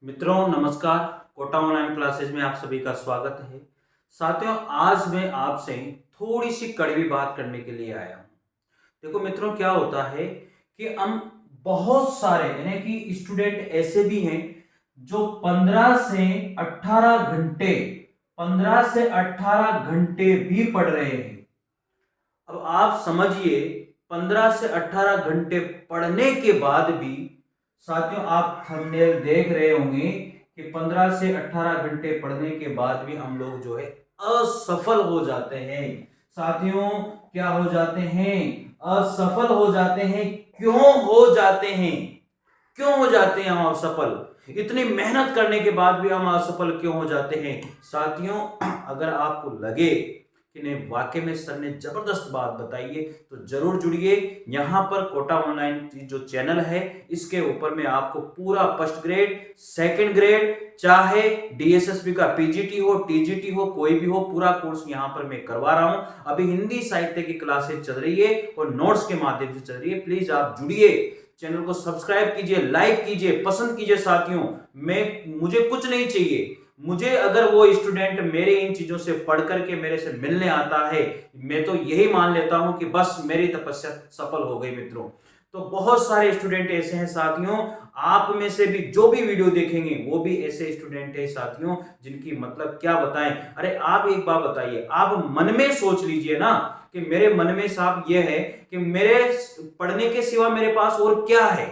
मित्रों नमस्कार। Kota online classes में आप सभी का स्वागत है। साथियों, आज मैं आपसे थोड़ी सी कड़वी बात करने के लिए आया हूँ। देखो मित्रों, क्या होता है कि हम बहुत सारे यानी कि स्टूडेंट ऐसे भी हैं जो 15 से 18 घंटे भी पढ़ रहे हैं। अब आप समझिए, 15 से 18 घंटे पढ़ने के बाद भी साथियों, आप थंबनेल देख रहे होंगे कि 15 से 18 घंटे पढ़ने के बाद भी हम लोग जो है असफल हो जाते हैं। साथियों, क्या हो जाते हैं? असफल हो जाते हैं। क्यों हो जाते हैं? क्यों हो जाते हैं हम असफल? इतनी मेहनत करने के बाद भी हम असफल क्यों हो जाते हैं? साथियों, अगर आपको लगे कि नहीं वाकई में सर ने जबरदस्त बात बताई है तो जरूर जुड़िए। यहाँ पर कोटा ऑनलाइन जो चैनल है इसके ऊपर में आपको पूरा फर्स्ट ग्रेड, सेकंड ग्रेड, चाहे डीएसएसबी का पीजीटी हो, टीजीटी हो, कोई भी हो, पूरा कोर्स यहाँ पर मैं करवा रहा हूँ। अभी हिंदी साहित्य की क्लासेस चल रही है और नोट्स के माध्यम से चल रही है। प्लीज आप जुड़िए, चैनल को सब्सक्राइब कीजिए, लाइक कीजिए, पसंद कीजिए। साथियों, मुझे कुछ नहीं चाहिए। मुझे अगर वो स्टूडेंट मेरे इन चीजों से पढ़ करके मेरे से मिलने आता है, मैं तो यही मान लेता हूं कि बस मेरी तपस्या सफल हो गई। मित्रों, तो बहुत सारे स्टूडेंट ऐसे हैं साथियों, आप में से भी जो भी वीडियो देखेंगे वो भी ऐसे स्टूडेंट है साथियों, जिनकी मतलब क्या बताएं। अरे आप एक बात बताइए, आप मन में सोच लीजिए ना कि मेरे मन में साहब ये है कि मेरे पढ़ने के सिवा मेरे पास और क्या है।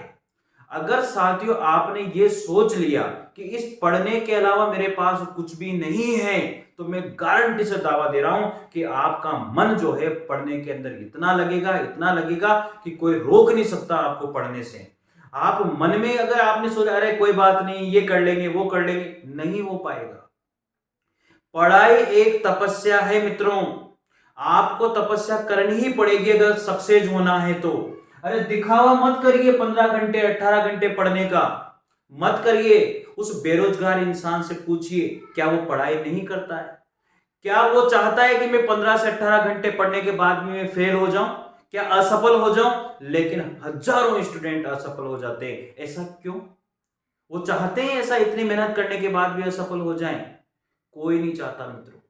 अगर साथियों आपने ये सोच लिया कि इस पढ़ने के अलावा मेरे पास कुछ भी नहीं है, तो मैं गारंटी से दावा दे रहा हूं कि आपका मन जो है पढ़ने के अंदर इतना लगेगा कि कोई रोक नहीं सकता आपको पढ़ने से। आप मन में अगर आपने सोचा अरे कोई बात नहीं, ये कर लेंगे वो कर लेंगे, नहीं हो पाएगा। पढ़ाई एक तपस्या है मित्रों, आपको तपस्या करनी ही पड़ेगी अगर सक्सेस होना है तो। अरे दिखावा मत करिए 15 घंटे 18 घंटे पढ़ने का, मत करिए। उस बेरोजगार इंसान से पूछिए, क्या वो पढ़ाई नहीं करता है? क्या वो चाहता है कि मैं 15 से 18 घंटे पढ़ने के बाद में मैं फेल हो जाऊं, क्या असफल हो जाऊं? लेकिन हजारों स्टूडेंट असफल हो जाते हैं। ऐसा क्यों? वो चाहते हैं ऐसा, इतनी मेहनत करने के बाद भी असफल हो जाएं? कोई नहीं चाहता मित्रों।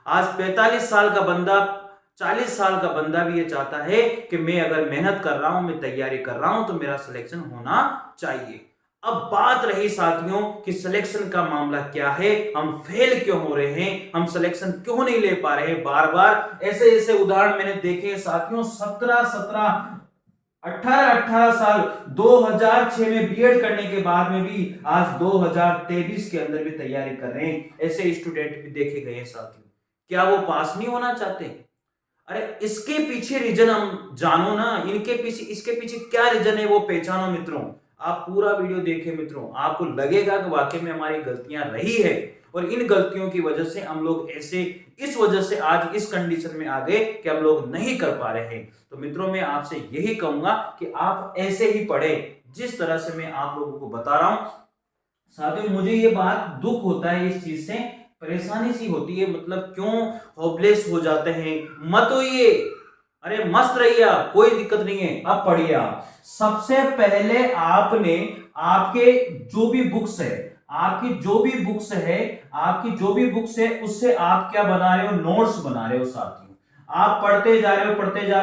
आज 45 साल का बंदा, 40 साल का बंदा भी ये चाहता है कि मैं अगर मेहनत कर रहा हूं, मैं तैयारी कर रहा हूं तो मेरा सिलेक्शन होना चाहिए। अब बात रही साथियों कि सिलेक्शन का मामला क्या है, हम फेल क्यों हो रहे हैं, हम सिलेक्शन क्यों नहीं ले पा रहे हैं बार बार। ऐसे ऐसे उदाहरण मैंने देखे साथियों, 18 साल 2006 में बीएड करने के बाद में भी आज 2023 के अंदर भी तैयारी कर रहे हैं। ऐसे स्टूडेंट भी देखे गए हैं साथियों। क्या वो पास नहीं होना चाहते? अरे इसके पीछे रीजन हम जानो ना, इनके पीछे इसके पीछे क्या रीजन है वो पहचानो मित्रों। आप पूरा वीडियो देखें मित्रों, आपको लगेगा कि वाकई में हमारी गलतियां रही है और इन गलतियों की वजह से हम लोग ऐसे, इस वजह से आज इस कंडीशन में आ गए कि हम लोग नहीं कर पा रहे हैं। तो मित्रों, मैं आपसे यही कहूंगा कि आप ऐसे ही पढ़े जिस तरह से मैं आप लोगों को बता रहा हूं। साथियों, मुझे ये बात दुख होता है इस चीज से, परेशानी सी होती है, मतलब क्यों होपलेस हो जाते हैं। मत होइए, अरे मस्त रहिए आप, कोई दिक्कत नहीं है। अब पढ़िए आप। सबसे पहले आपने आपके जो भी बुक्स है, आपकी जो भी बुक्स है उससे आप क्या बना रहे हो? नोट्स बना रहे हो साथियों। आप पढ़ते जा रहे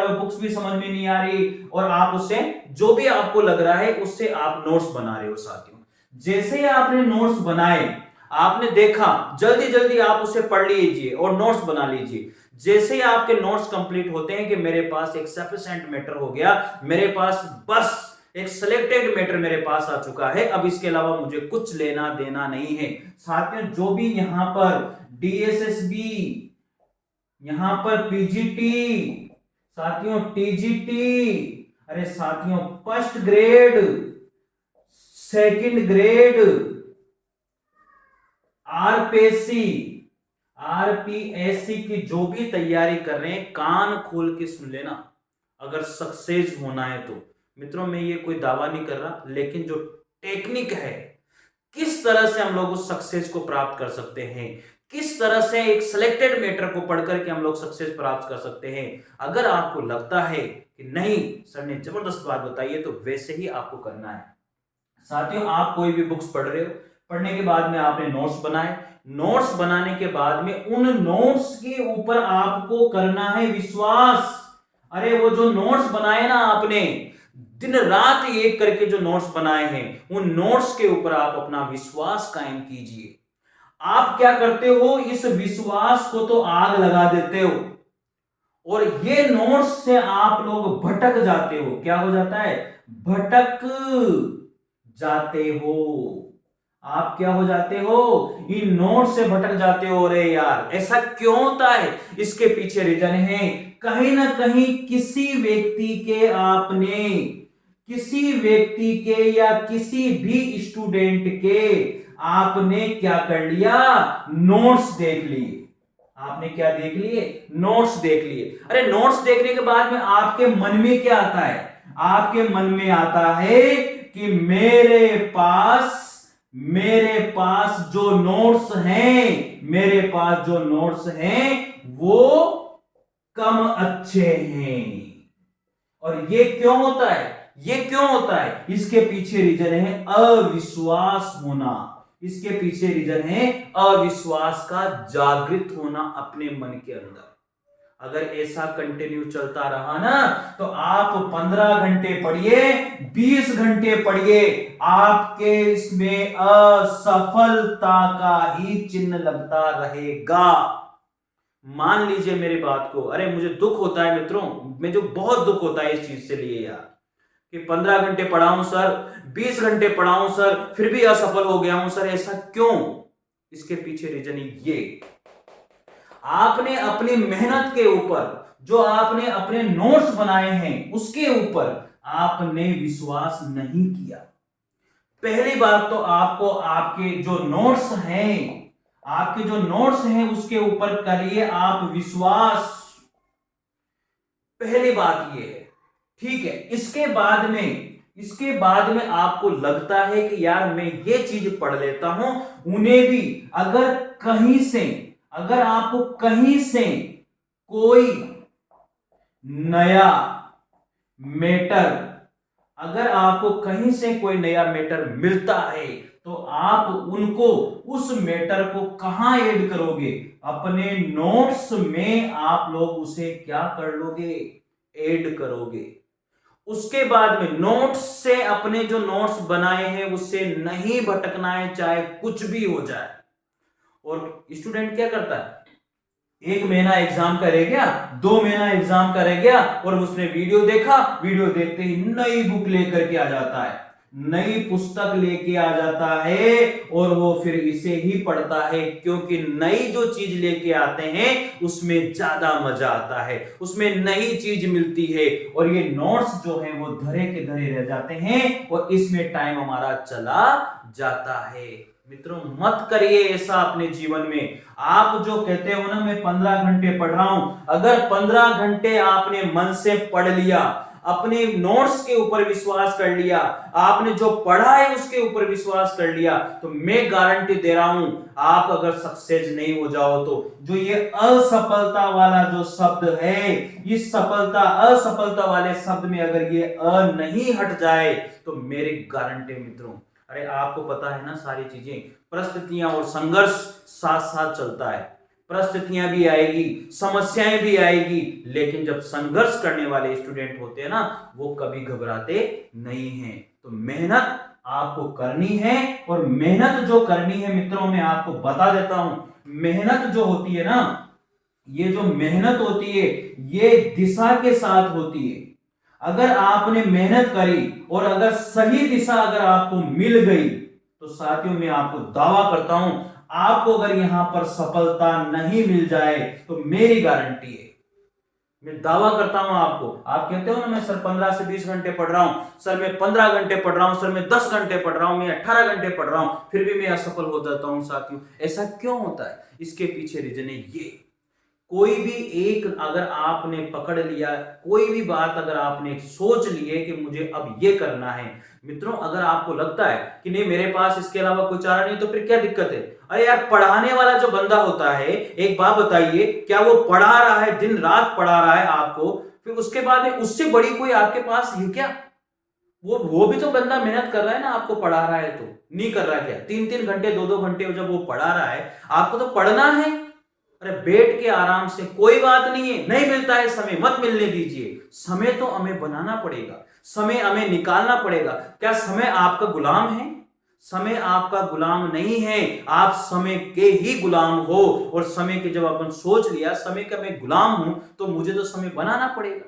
हो, बुक्स भी समझ में नहीं आ रही और आप उससे जो भी आपको लग रहा है उससे आप नोट्स बना रहे हो साथियों। जैसे आपने नोट्स बनाए, आपने देखा, जल्दी जल्दी आप उसे पढ़ लीजिए और नोट्स बना लीजिए। जैसे ही आपके नोट्स कंप्लीट होते हैं कि मेरे पास एक सफिशिएंट मैटर हो गया, मेरे पास बस एक सिलेक्टेड मैटर मेरे पास आ चुका है, अब इसके अलावा मुझे कुछ लेना देना नहीं है। साथियों, जो भी यहां पर डीएसएसबी, यहां पर पीजीटी, साथियों टीजीटी, अरे साथियों first grade, second grade, RPSC, RPSC की जो भी तैयारी कर रहे हैं, कान खोल के सुन लेना। अगर सक्सेस होना है तो मित्रों, मैं ये कोई दावा नहीं कर रहा, लेकिन जो टेक्निक है, किस तरह से हम लोग उस सक्सेस को प्राप्त कर सकते हैं, किस तरह से एक सिलेक्टेड मैटर को पढ़ करके हम लोग सक्सेस प्राप्त कर सकते हैं, अगर आपको लगता है कि नहीं सर ने जबरदस्त बात बताई है तो वैसे ही आपको करना है। साथियों, आप कोई भी बुक्स पढ़ रहे हो, पढ़ने के बाद में आपने नोट्स बनाए, नोट्स बनाने के बाद में उन नोट्स के ऊपर आपको करना है विश्वास। अरे वो जो नोट्स बनाए ना आपने, दिन रात एक करके जो नोट्स बनाए हैं, उन नोट्स के ऊपर आप अपना विश्वास कायम कीजिए। आप क्या करते हो, इस विश्वास को तो आग लगा देते हो और ये नोट्स से आप लोग भटक जाते हो। क्या हो जाता है, भटक जाते हो। आप क्या हो जाते हो, इन नोट से भटक जाते हो। रे यार ऐसा क्यों होता है, इसके पीछे रीजन है, कहीं ना कहीं किसी व्यक्ति के आपने, किसी व्यक्ति के या किसी भी स्टूडेंट के आपने क्या कर लिया, नोट्स देख लिए। आपने क्या देख लिए, नोट्स देख लिए। अरे नोट्स देखने के बाद में आपके मन में क्या आता है, आपके मन में आता है कि मेरे पास जो नोट्स हैं, मेरे पास जो नोट्स हैं वो कम अच्छे हैं। और ये क्यों होता है, ये क्यों होता है, इसके पीछे रीजन है अविश्वास होना। इसके पीछे रीजन है अविश्वास का जागृत होना अपने मन के अंदर। अगर ऐसा कंटिन्यू चलता रहा ना, तो आप 15 घंटे पढ़िए, 20 घंटे पढ़िए, आपके इसमें असफलता का ही चिन्ह लगता रहेगा। मान लीजिए मेरी बात को, अरे मुझे दुख होता है मित्रों, मुझे बहुत दुख होता है इस चीज से लिए यार, कि 15 घंटे पढ़ाऊं सर, 20 घंटे पढ़ाऊं सर, फिर भी असफल हो गया हूं सर, ऐसा क्यों। इसके पीछे रीजन ये, आपने अपनी मेहनत के ऊपर, जो आपने अपने नोट्स बनाए हैं उसके ऊपर आपने विश्वास नहीं किया। पहली बात तो आपको आपके जो नोट्स हैं, आपके जो नोट्स हैं उसके ऊपर करिए आप विश्वास। पहली बात ये है, ठीक है। इसके बाद में आपको लगता है कि यार मैं ये चीज पढ़ लेता हूं, उन्हें भी अगर कहीं से, अगर आपको कहीं से कोई नया मैटर, अगर आपको कहीं से कोई नया मैटर मिलता है, तो आप उनको, उस मैटर को कहां ऐड करोगे, अपने नोट्स में आप लोग उसे क्या कर लोगे, ऐड करोगे। उसके बाद में नोट्स से, अपने जो नोट्स बनाए हैं उससे नहीं भटकना है, चाहे कुछ भी हो जाए। और स्टूडेंट क्या करता है, 1 महीना एग्जाम का रह गया, 2 महीना एग्जाम का रह गया, और उसने वीडियो देखा, वीडियो देखते ही नई बुक लेकर के आ जाता है, नई पुस्तक लेके आ जाता है, और वो फिर इसे ही पढ़ता है, क्योंकि नई जो चीज लेके आते हैं उसमें ज्यादा मजा आता है, उसमें नई चीज मिलती है, और ये नोट्स जो है वो धरे के धरे रह जाते हैं, और इसमें टाइम हमारा चला जाता है। मित्रों मत करिए ऐसा अपने जीवन में। आप जो कहते हो ना मैं 15 घंटे पढ़ रहा हूं, अगर 15 घंटे आपने मन से पढ़ लिया, अपने नोट्स के ऊपर विश्वास कर लिया, आपने जो पढ़ा है उसके ऊपर विश्वास कर लिया, तो मैं गारंटी दे रहा हूं, आप अगर सक्सेस नहीं हो जाओ तो जो ये असफलता वाला जो शब्द है, इस सफलता असफलता वाले शब्द में अगर ये अ नहीं हट जाए, तो मेरी गारंटी मित्रों, अरे आपको पता है ना सारी चीजें, परिस्थितियां और संघर्ष साथ साथ चलता है, परिस्थितियां भी आएगी, समस्याएं भी आएगी, लेकिन जब संघर्ष करने वाले स्टूडेंट होते हैं ना, वो कभी घबराते नहीं हैं। तो मेहनत आपको करनी है, और मेहनत जो करनी है मित्रों मैं आपको बता देता हूं, मेहनत जो होती है ना, ये जो मेहनत होती है ये दिशा के साथ होती है। अगर आपने मेहनत करी और अगर सही दिशा अगर आपको मिल गई, तो साथियों मैं आपको दावा करता हूं, आपको अगर यहां पर सफलता नहीं मिल जाए तो मेरी गारंटी है, मैं दावा करता हूं आपको। आप कहते हो ना मैं सर 15 से 20 घंटे पढ़ रहा हूं, सर मैं 15 घंटे पढ़ रहा हूं, सर मैं 10 घंटे पढ़ रहा हूं, मैं 18 घंटे पढ़ रहा हूं, फिर भी मैं असफल हो जाता हूं। साथियों ऐसा क्यों होता है, इसके पीछे रीजन है ये, कोई भी एक अगर आपने पकड़ लिया, कोई भी बात अगर आपने सोच लिए कि मुझे अब ये करना है, मित्रों अगर आपको लगता है कि नहीं मेरे पास इसके अलावा कोई चारा नहीं, तो फिर क्या दिक्कत है। अरे यार पढ़ाने वाला जो बंदा होता है, एक बात बताइए, क्या वो पढ़ा रहा है, दिन रात पढ़ा रहा है आपको, फिर उसके बाद में उससे बड़ी कोई आपके पास है क्या, वो भी तो बंदा मेहनत कर रहा है ना, आपको पढ़ा रहा है, तो नहीं कर रहा क्या? 3-3 घंटे 2-2 घंटे जब वो पढ़ा रहा है, आपको तो पढ़ना है। अरे बैठ के आराम से, कोई बात नहीं है, नहीं मिलता है समय, मत मिलने दीजिए। समय तो हमें बनाना पड़ेगा, समय हमें निकालना पड़ेगा। क्या समय आपका गुलाम है? समय आपका गुलाम नहीं है, आप समय के ही गुलाम हो। और समय के जब अपन सोच लिया समय का मैं गुलाम हूं, तो मुझे तो समय बनाना पड़ेगा,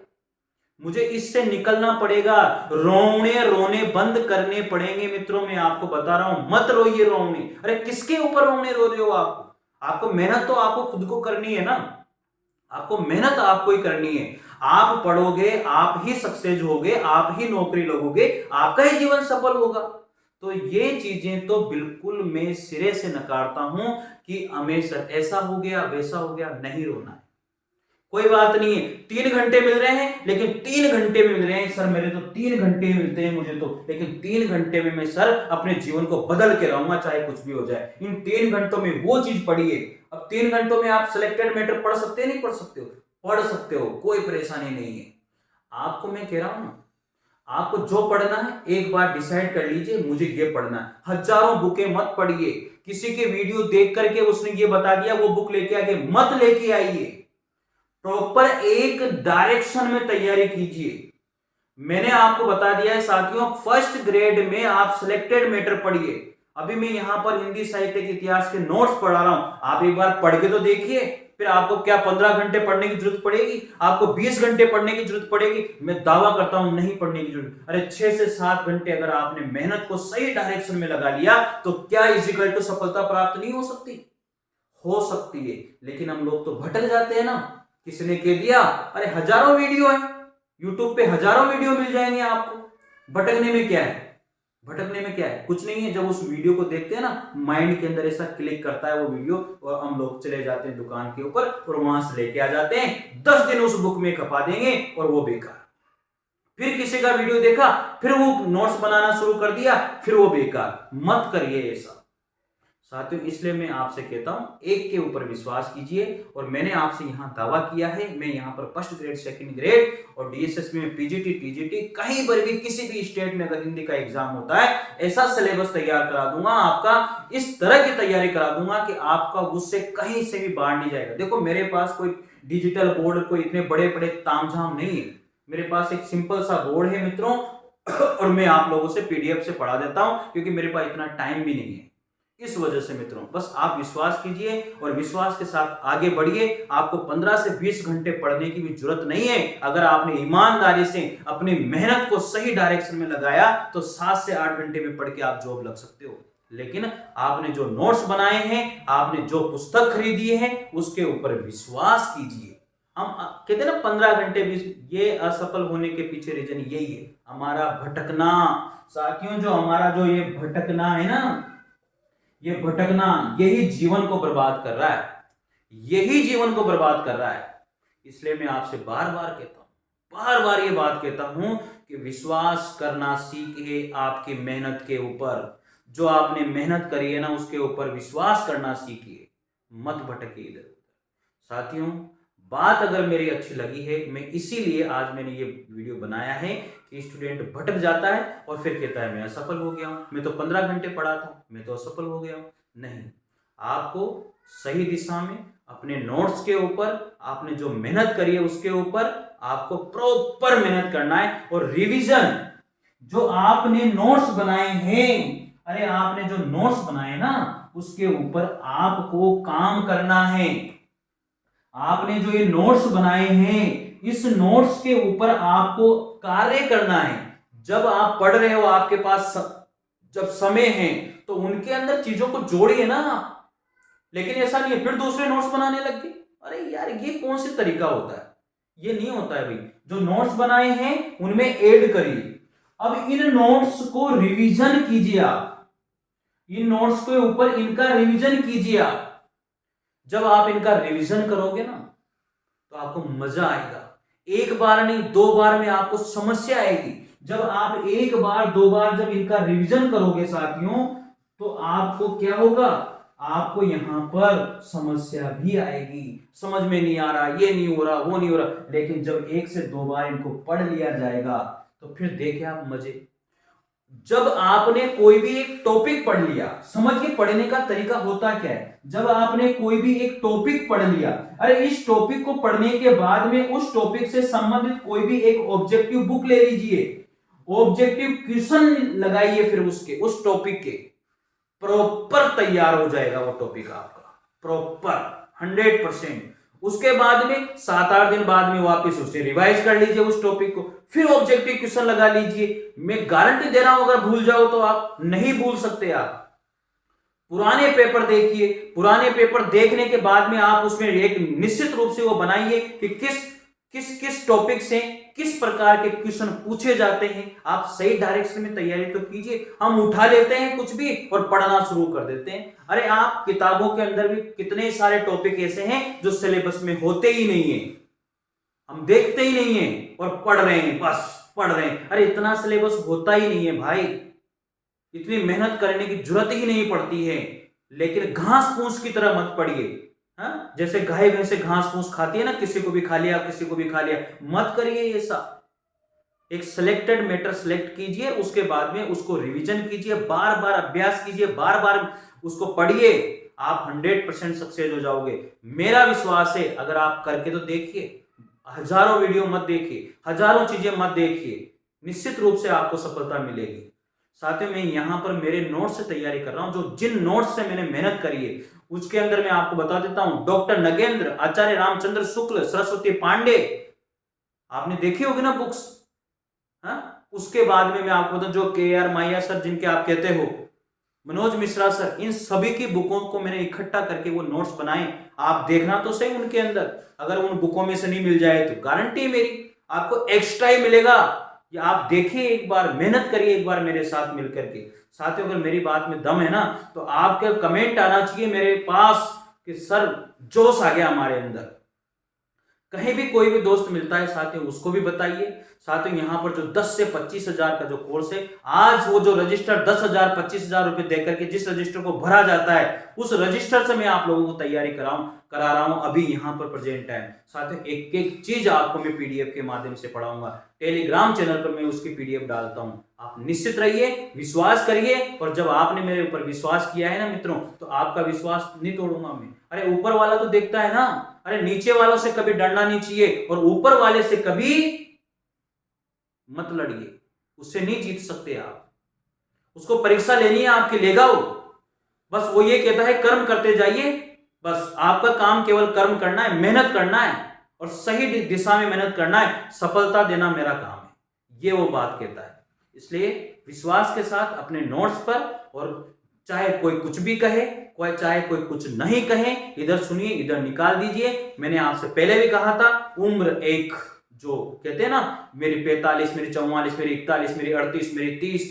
मुझे इससे निकलना पड़ेगा। रोने रोने बंद करने पड़ेंगे मित्रों, मैं आपको बता रहा हूं, मत रोइए रोने। अरे किसके ऊपर रोने रो रहे हो? आपको मेहनत तो आपको खुद को करनी है ना, आपको मेहनत आपको ही करनी है। आप पढ़ोगे, आप ही सक्सेस होगे, आप ही नौकरी लगोगे, आपका ही जीवन सफल होगा। तो ये चीजें तो बिल्कुल मैं सिरे से नकारता हूं कि हमेशा ऐसा हो गया वैसा हो गया, नहीं रोना है। कोई बात नहीं है, 3 घंटे मिल रहे हैं, लेकिन 3 घंटे में मिल रहे हैं सर, मेरे तो 3 घंटे मिलते हैं मुझे तो, लेकिन 3 घंटे में मैं सर अपने जीवन को बदल के रहूंगा, चाहे कुछ भी हो जाए। इन 3 घंटों में वो चीज पढ़िए। अब 3 घंटों में आप सिलेक्टेड मैटर पढ़ सकते हैं, नहीं पढ़ सकते हो? पढ़ सकते हो, कोई परेशानी नहीं है। आपको मैं कह रहा हूं ना, आपको जो पढ़ना है एक बार डिसाइड कर लीजिए, मुझे ये पढ़ना है। हजारों बुकें मत पढ़िए, किसी के वीडियो देख करके उसने ये बता दिया वो बुक लेके आगे मत लेके आइए। प्रॉपर एक डायरेक्शन में तैयारी कीजिए। मैंने आपको बता दिया है साथियों, फर्स्ट ग्रेड में आप सिलेक्टेड मैटर पढ़िए। अभी मैं यहां पर हिंदी साहित्य के इतिहास के नोट्स पढ़ा रहा हूं, आप एक बार पढ़ के तो देखिए। फिर आपको क्या 15 घंटे पढ़ने की जरूरत पड़ेगी? आपको 20 घंटे पढ़ने की जरूरत पड़ेगी? मैं दावा करता हूं नहीं पढ़ने की जरूरत। अरे 6 से 7 घंटे अगर आपने मेहनत को सही डायरेक्शन में लगा लिया, तो क्या इजिकल टू सफलता प्राप्त नहीं हो सकती? हो सकती है। लेकिन हम लोग तो भटक जाते हैं ना, किसने कह दिया? अरे हजारों वीडियो है यूट्यूब पे, हजारों वीडियो मिल जाएंगे आपको। भटकने में क्या है? भटकने में क्या है? कुछ नहीं है। जब उस वीडियो को देखते हैं ना, माइंड के अंदर ऐसा क्लिक करता है वो वीडियो, और हम लोग चले जाते हैं दुकान के ऊपर और वहां से लेके आ जाते हैं। 10 दिन उस बुक में खपा देंगे और वो बेकार। फिर किसी का वीडियो देखा, फिर वो नोट्स बनाना शुरू कर दिया, फिर वो बेकार। मत करिए ऐसा साथियों। इसलिए मैं आपसे कहता हूं, एक के ऊपर विश्वास कीजिए। और मैंने आपसे यहां दावा किया है, मैं यहां पर फर्स्ट ग्रेड, सेकंड ग्रेड और डीएसएस में पीजीटी, टीजीटी, कहीं पर भी किसी भी स्टेट में अगर हिंदी का एग्जाम होता है, ऐसा सिलेबस तैयार करा दूंगा आपका, इस तरह की तैयारी करा दूंगा कि आपका उससे कहीं से भी बाहर नहीं जाएगा। देखो मेरे पास कोई डिजिटल बोर्ड, कोई इतने बड़े बड़े तामझाम नहीं है। मेरे पास एक सिंपल सा बोर्ड है मित्रों, और मैं आप लोगों से पीडीएफ से पढ़ा देता हूं, क्योंकि मेरे पास इतना टाइम भी नहीं है। इस वजह से मित्रों, बस आप विश्वास कीजिए और विश्वास के साथ आगे बढ़िए। आपको 15 से 20 घंटे पढ़ने की भी जरूरत नहीं है। अगर आपने ईमानदारी से अपनी मेहनत को सही डायरेक्शन में लगाया, तो 7 से 8 घंटे में पढ़ के आप जॉब लग सकते हो। लेकिन आपने जो नोट्स बनाए हैं, आपने जो पुस्तक खरीदी है, उसके ऊपर विश्वास कीजिए। हम कहते हैं ना 15 घंटे 20, ये असफल होने के पीछे रीजन यही है, हमारा भटकना। साथियों, जो हमारा जो ये भटकना है ना, ये भटकना यही जीवन को बर्बाद कर रहा है, यही जीवन को बर्बाद कर रहा है। इसलिए मैं आपसे बार बार कहता हूं, बार बार ये बात कहता हूं कि विश्वास करना सीखिए आपकी मेहनत के ऊपर। जो आपने मेहनत करी है ना, उसके ऊपर विश्वास करना सीखिए, मत भटकिए इधर उधर। साथियों, बात अगर मेरी अच्छी लगी है, मैं इसीलिए आज मैंने ये वीडियो बनाया है कि स्टूडेंट भटक जाता है और फिर कहता है मैं असफल हो गया हूं, मैं तो 15 घंटे पढ़ा था, मैं तो असफल हो गया हूं। नहीं, आपको सही दिशा में अपने नोट्स के ऊपर, आपने जो मेहनत करी है उसके ऊपर आपको प्रॉपर मेहनत करना है। और रिवीजन, जो आपने नोट्स बनाए हैं, अरे आपने जो नोट्स बनाए ना, उसके ऊपर आपको काम करना है। आपने जो ये नोट्स बनाए हैं, इस नोट्स के ऊपर आपको कार्य करना है। जब आप पढ़ रहे हो, आपके पास जब समय है, तो उनके अंदर चीजों को जोड़िए ना आप। लेकिन ऐसा नहीं है फिर दूसरे नोट्स बनाने लग गए। अरे यार, ये कौन सी तरीका होता है? ये नहीं होता है भाई। जो नोट्स बनाए हैं उनमें ऐड करिए। अब इन नोट्स को रिवीजन कीजिए आप, इन नोट्स के ऊपर इनका रिवीजन कीजिए आप। जब आप इनका रिवीजन करोगे ना, तो आपको मजा आएगा। एक बार नहीं, 2 बार में आपको समस्या आएगी। जब आप एक बार 2 बार जब इनका रिवीजन करोगे साथियों, तो आपको क्या होगा? आपको यहां पर समस्या भी आएगी, समझ में नहीं आ रहा, ये नहीं हो रहा, वो नहीं हो रहा। लेकिन जब 1 से 2 बार इनको पढ़ लिया जाएगा, तो फिर देखे आप मजे। जब आपने कोई भी एक टॉपिक पढ़ लिया, समझिए पढ़ने का तरीका होता क्या है। जब आपने कोई भी एक टॉपिक पढ़ लिया, अरे इस टॉपिक को पढ़ने के बाद में उस टॉपिक से संबंधित कोई भी एक ऑब्जेक्टिव बुक ले लीजिए, ऑब्जेक्टिव क्वेश्चन लगाइए, फिर उसके उस टॉपिक के प्रॉपर तैयार हो जाएगा वो टॉपिक आपका प्रॉपर 100%। उसके बाद में 7-8 दिन बाद में वापस उसे रिवाइज कर लीजिए उस टॉपिक को, फिर ऑब्जेक्टिव क्वेश्चन लगा लीजिए। मैं गारंटी दे रहा हूं अगर भूल जाओ तो आप नहीं भूल सकते। आप पुराने पेपर देखिए, पुराने पेपर देखने के बाद में आप उसमें एक निश्चित रूप से वो बनाइए कि किस किस किस टॉपिक से किस प्रकार के क्वेश्चन पूछे जाते हैं। आप सही डायरेक्शन में तैयारी तो कीजिए। हम उठा लेते हैं कुछ भी और पढ़ना शुरू कर देते हैं। अरे आप किताबों के अंदर भी कितने सारे टॉपिक ऐसे हैं जो सिलेबस में होते ही नहीं है, हम देखते ही नहीं है और पढ़ रहे हैं, बस पढ़ रहे हैं। अरे इतना सिलेबस होता ही नहीं है भाई, इतनी मेहनत करने की जरूरत ही नहीं पड़ती है। लेकिन घास फूस की तरह मत पढ़िए। हाँ, जैसे गाय भैंसे घास फूस खाती है ना, किसी को भी खा लिया किसी को भी खा लिया, मत करिए ऐसा। एक सिलेक्टेड मैटर सिलेक्ट कीजिए, उसके बाद में उसको रिवीजन कीजिए, बार बार अभ्यास कीजिए, बार बार उसको पढ़िए, आप 100% सक्सेस हो जाओगे। मेरा विश्वास है, अगर आप करके तो देखिए, हजारों वीडियो मत देखिए, हजारों चीजें मत देखिए, निश्चित रूप से आपको सफलता मिलेगी। साथियों मैं यहां पर मेरे नोट्स से तैयारी कर रहा हूं, जो जिन नोट्स से मैंने मेहनत करी है उसके अंदर मैं आपको बता देता हूं। डॉक्टर नगेंद्र, आचार्य रामचंद्र शुक्ल, सरस्वती पांडे, आपने देखी होगी ना बुक्स। हाँ, उसके बाद में मैं आपको बताऊं जो KR माया सर जिनके आप कहते हो, मनोज मिश्रा सर, इन सभी की बुकों को मैंने इकट्ठा करके वो नोट्स बनाए। आप देखना तो सही उनके अंदर, अगर उन बुकों में से नहीं मिल जाए तो गारंटी मेरी आपको एक्स्ट्रा ही मिलेगा। या आप देखिए एक बार, मेहनत करिए एक बार मेरे साथ मिलकर के। साथियों अगर मेरी बात में दम है ना, तो आपके कमेंट आना चाहिए मेरे पास कि सर जोश आ गया हमारे अंदर। कहीं भी कोई भी दोस्त मिलता है साथियों उसको भी बताइए। साथियों यहाँ पर जो 10 से 25 हजार का जो कोर्स है, आज वो जो रजिस्टर 10,000 25,000 रुपए देकर के जिस रजिस्टर को भरा जाता है, उस रजिस्टर से मैं आप लोगों को तैयारी करा रहा हूं अभी यहाँ पर प्रेजेंट टाइम। साथियों एक एक चीज आपको मैं PDF के माध्यम से पढ़ाऊंगा, टेलीग्राम चैनल पर मैं उसकी PDF डालता हूं। आप निश्चित रहिए, विश्वास करिए, और जब आपने मेरे ऊपर विश्वास किया है ना मित्रों, तो आपका विश्वास नहीं तोड़ूंगा मैं। अरे ऊपर वाला तो देखता है ना, अरे नीचे वालों से कभी डरना नहीं चाहिए, और ऊपर वाले से कभी मत लड़िए, उससे नहीं जीत सकते आप। उसको परीक्षा लेनी है आपकी, लेगा वो, बस वो ये कहता है कर्म करते जाइए, बस आपका काम केवल कर्म करना है, मेहनत करना है, और सही दिशा में मेहनत करना है, सफलता देना मेरा काम है, ये वो बात कहता है। इसलिए विश्वास के साथ अपने नोट्स पर, और चाहे कोई कुछ भी कहे, कोई चाहे कोई कुछ नहीं कहे, इधर सुनिए इधर निकाल दीजिए। मैंने आपसे पहले भी कहा था, उम्र एक, जो कहते हैं ना, मेरी 45, मेरी 44, मेरी 41, मेरी 38, मेरी 30,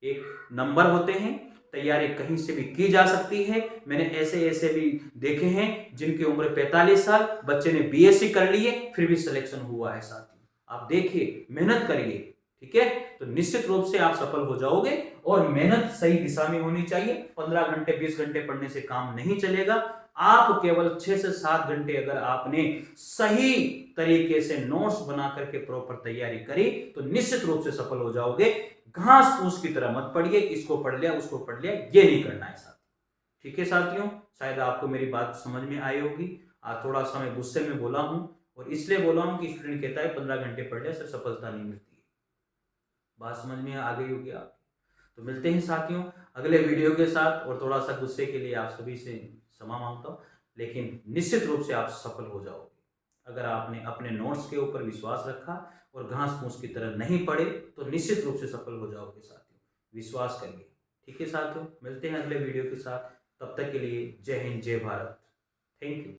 एक नंबर होते हैं। तैयारी कहीं से भी की जा सकती है। मैंने ऐसे ऐसे भी देखे हैं जिनकी उम्र 45 साल, बच्चे ने BSc कर लिए फिर भी सिलेक्शन हुआ है। साथी आप देखिए, मेहनत करिए, ठीक है, तो निश्चित रूप से आप सफल हो जाओगे। और मेहनत सही दिशा में होनी चाहिए। 15 घंटे 20 घंटे पढ़ने से काम नहीं चलेगा। आप केवल 6 से 7 घंटे अगर आपने सही तरीके से नोट्स बना करके प्रॉपर तैयारी करी, तो निश्चित रूप से सफल हो जाओगे। घास फूस की तरह मत पढ़िए, इसको पढ़ लिया उसको पढ़ लिया, ये नहीं करना है साथी। ठीक है साथियों, शायद आपको मेरी बात समझ में आई होगी। आज थोड़ा सा मैं गुस्से में बोला हूं, और इसलिए बोला हूं कि स्टूडेंट कहता है 15 घंटे पढ़ लिया सर सफलता नहीं मिलती है। बात समझ में आ गई होगी आप। तो मिलते हैं साथियों अगले वीडियो के साथ, और थोड़ा सा गुस्से के लिए आप सभी से क्षमा मांगता हूं, लेकिन निश्चित रूप से आप सफल हो जाओगे अगर आपने अपने नोट्स के ऊपर विश्वास रखा और घास फूस की तरह नहीं पढ़े, तो निश्चित रूप से सफल हो जाओगे साथियों, विश्वास करिए। ठीक है साथियों, मिलते हैं अगले वीडियो के साथ, तब तक के लिए जय हिंद जय भारत, थैंक यू।